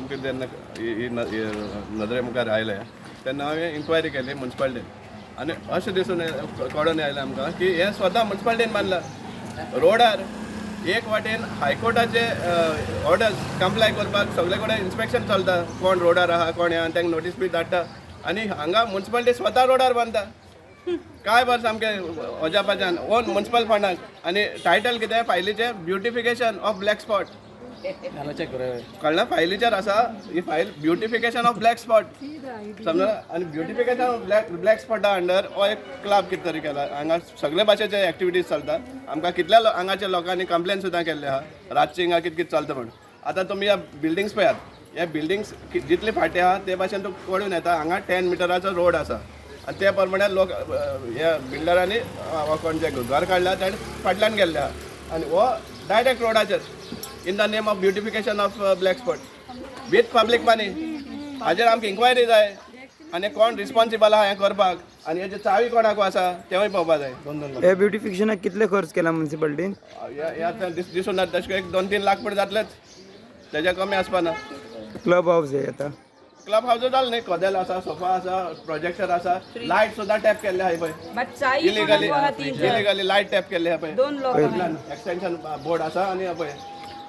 आमकां जेन्ना नदरे मुखार आयले तेन्ना हांवें इन्क्वायरी केली म्युन्सिपालिटीन आनी अशें दिसून कळून आयलें आमकां की हें स्वता म्युन्सिपालिटीन बांदलां रोडार एक वाटेन हायकोर्टाचे ऑर्डर्स कंप्लाय करपाक सगळे कडेन इन्स्पेक्शन चलता कोण रोडार आहा कोण हे तांकां नोटीस बी धाडटा आनी हांगा म्युन्सिपालिटी स्वता रोडार बांदता काय बरें सामकें अजापाच्यान ओन म्युन्सिपल फंडाक आनी टायटल कितें फायलीचें ब्युटिफिकेशन ऑफ ब्लॅक स्पॉट कळना फायलीचेर आसा ही फायल ब्युटिफिकेशन ऑफ ब्लॅक स्पॉट समजा आनी ब्युटिफिकेशन ऑफ ब्लॅक स्पॉटा अंडर हो एक क्लब कितें तरी केला हांगा सगळे भाशेचे एक्टिविटीज चलता आमकां कितल्या हांगाच्या लोकांनी कंप्लेन सुद्दां केल्ले आहा रातची हिंगा कितें कितें चलता म्हण आतां तुमी ह्या बिल्डिंग्स पळयात ह्या बिल्डिंग्स जितले फाटे आहा ते भाशेन तुका कळून येता हांगा 10 मिटराचो रोड आसा आनी ते प्रमाणे लोक ह्या बिल्डरांनी कोण जे घर काडला ताणें फाटल्यान गेल्ले आहा आनी हो डायरेक्ट रोडाचेर in the name of beautification of black spot with public money हाजेर आमकां इन्क्वायरी जाय आनी कोण रिस्पॉन्सिबल आहा हें करपाक आनी हेची चावी कोणाक आसा तेवूय पळोवपाक जाय 2-2 लाख हे ब्युटिफिकेशनाक कितले खर्च केला म्युन्सिपालिटीन दिसून येता तशें एक 2-3 लाख पड जातलेच तेच्या कमी आसपाना क्लब हाऊस आहे आता क्लब हाऊस जालें न्ही कदेल आसा सोफा आसा प्रोजेक्टर आसा लायट सुद्दां टॅप केल्ले आहाय पळय इलिगली लायट टॅप केल्ले आहा पळय एक्सटेंशन बोर्ड आसा आनी पळय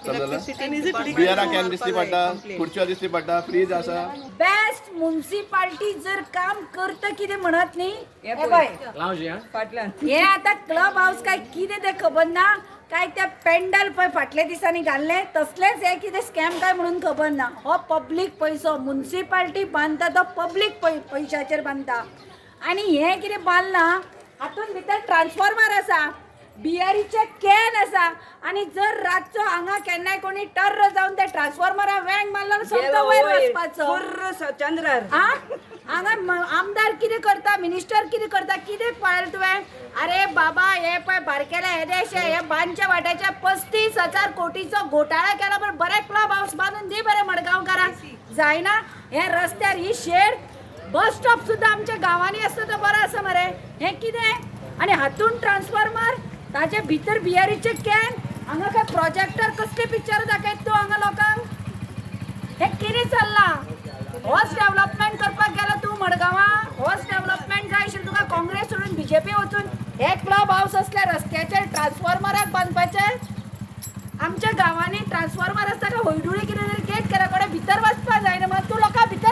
बियरा कॅन दिसती पडटा खुर्च्यो दिसती पडटा फ्रीज आसा बेस्ट म्युन्सिपालिटी जर काम करता कितें म्हणत न्ही हे हे आता क्लब हाऊस काय कितें ते खबर ना काय त्या पेंडल पळय फाटल्या दिसांनी घाल्ले तसलेच हे कितें स्कॅम काय म्हणून खबर ना हो पब्लीक पैसो म्युन्सिपालिटी बांदता तो पब्लीक पैशाचेर बांदता आनी हे कितें बांदलां हातून भितर ट्रान्सफॉर्मर आसा बियरीचे कॅन आसा आनी जर रातचो हांगा केन्नाय कोणी टर्र जावन ते ट्रान्सफॉर्मरा वेंग मारलो सोमतो वयर वचपाचो चंद्रार हांगा आमदार कितें करता मिनिस्टर कितें करता कितें पळयलें तुवें अरे बाबा हे पळय बारकेले हे देश हे बांदच्या वाट्याच्या 35,000 कोटीचो घोटाळा केला पण बरे क्लब हाऊस बांदून दी बरे मडगांवकारांक जायना हे रस्त्यार ही शेड बस स्टॉप सुद्दां आमच्या गांवांनी आसता तो बरो आसा मरे हे कितें आनी हातून ट्रान्सफॉर्मर ताचे भितर बियरीचे कॅन हांगा काय प्रोजेक्टर कसले पिक्चर दाखयत तूं हांगा लोकांक हे कितें चल्लां होच डेव्हलपमेंट करपाक गेला तूं मडगांवां होच डेव्हलपमेंट जाय आशिल्लें तुका काँग्रेस सोडून बीजेपी वचून हे क्लब हाऊस असले रस्त्याचेर ट्रान्सफॉर्मराक बांदपाचे आमच्या गांवांनी ट्रान्सफॉर्मर आसता का होयडुळी कितें तरी गेट करा कडेन भितर वचपाक जायना मग तूं लोकां भितर